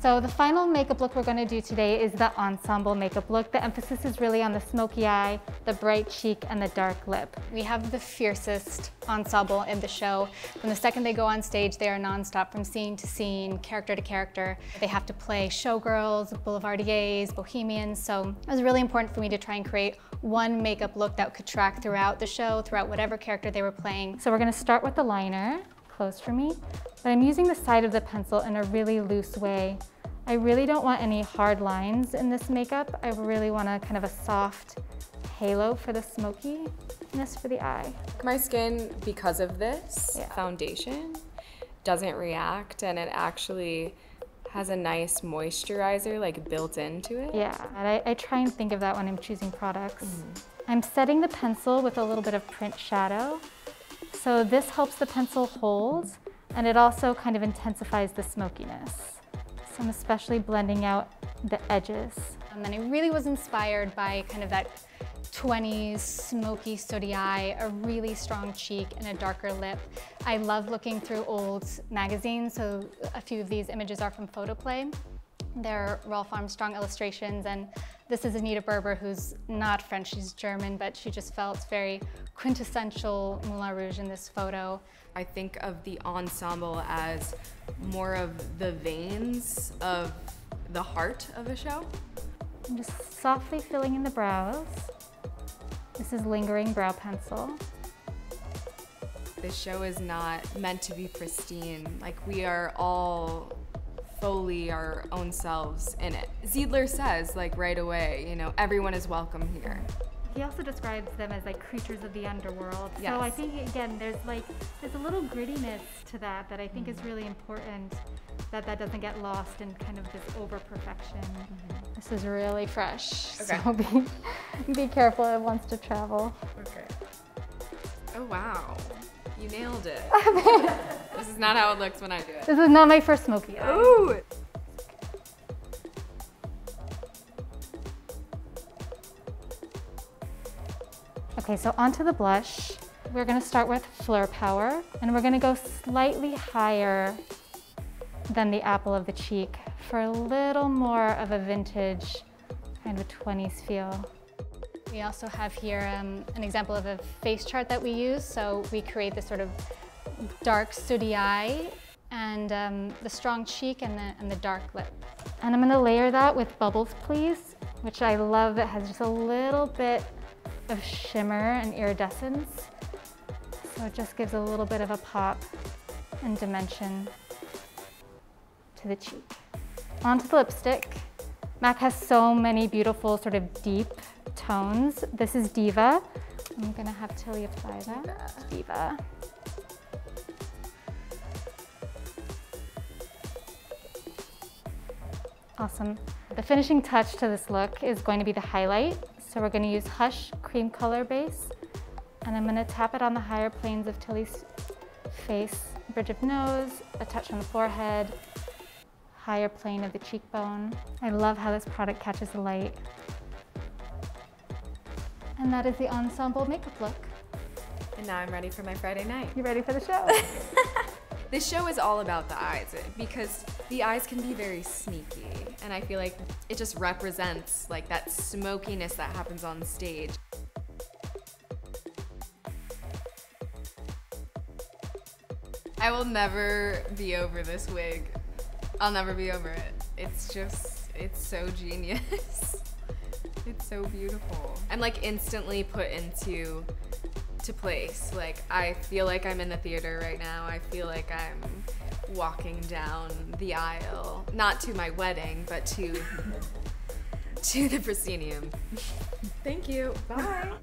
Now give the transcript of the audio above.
So the final makeup look we're going to do today is the ensemble makeup look. The emphasis is really on the smoky eye, the bright cheek, and the dark lip. We have the fiercest ensemble in the show. From the second they go on stage, they are nonstop from scene to scene, character to character. They have to play showgirls, boulevardiers, bohemians, so it was really important for me to try and create one makeup look that could track throughout the show, throughout whatever character they were playing. So we're going to start with the liner, close for me, but I'm using the side of the pencil in a really loose way. I really don't want any hard lines in this makeup. I really want a kind of a soft halo for the smokiness for the eye. My skin, because of this foundation, doesn't react, and it actually has a nice moisturizer like built into it. Yeah, and I try and think of that when I'm choosing products. I'm setting the pencil with a little bit of print shadow. So this helps the pencil hold, and it also kind of intensifies the smokiness. So I'm especially blending out the edges. And then I really was inspired by kind of that 20s smoky sooty eye, a really strong cheek, and a darker lip. I love looking through old magazines, so a few of these images are from Photoplay. They're Rolf Armstrong illustrations, and this is Anita Berber, who's not French, she's German, but she just felt very quintessential Moulin Rouge in this photo. I think of the ensemble as more of the veins of the heart of a show. I'm just softly filling in the brows. This is lingering brow pencil. This show is not meant to be pristine. Like, we are all fully our own selves in it. Ziedler says, like, right away, you know, everyone is welcome here. He also describes them as like creatures of the underworld. Yes. So I think, again, there's a little grittiness to that I think is really important, that doesn't get lost in kind of this over-perfection. This is really fresh, okay. So be careful, it wants to travel. Okay. Oh, wow. You nailed it. This is not how it looks when I do it. This is not my first smoky eye. Ooh! Okay, so onto the blush. We're gonna start with FLEUR Power, and we're gonna go slightly higher than the apple of the cheek for a little more of a vintage, kind of a 20s feel. We also have here an example of a face chart that we use. So we create this sort of dark sooty eye and the strong cheek and the dark lip. And I'm gonna layer that with Bubbles Please, which I love. It has just a little bit of shimmer and iridescence. So it just gives a little bit of a pop and dimension to the cheek. Onto the lipstick. MAC has so many beautiful sort of deep tones. This is DIVA. I'm gonna have Tilly apply that. DIVA. Awesome. The finishing touch to this look is going to be the highlight. So we're gonna use Hush Cream Color Base, and I'm gonna tap it on the higher planes of Tilly's face, bridge of nose, a touch on the forehead, higher plane of the cheekbone. I love how this product catches the light. And that is the ensemble makeup look. And now I'm ready for my Friday night. You ready for the show? This show is all about the eyes, because the eyes can be very sneaky, and I feel like it just represents like that smokiness that happens on stage. I will never be over this wig. I'll never be over it. It's just, it's so genius. It's so beautiful. I'm like instantly put into place. Like, I feel like I'm in the theater right now. I feel like I'm walking down the aisle, not to my wedding, but to the proscenium. Thank you. Bye.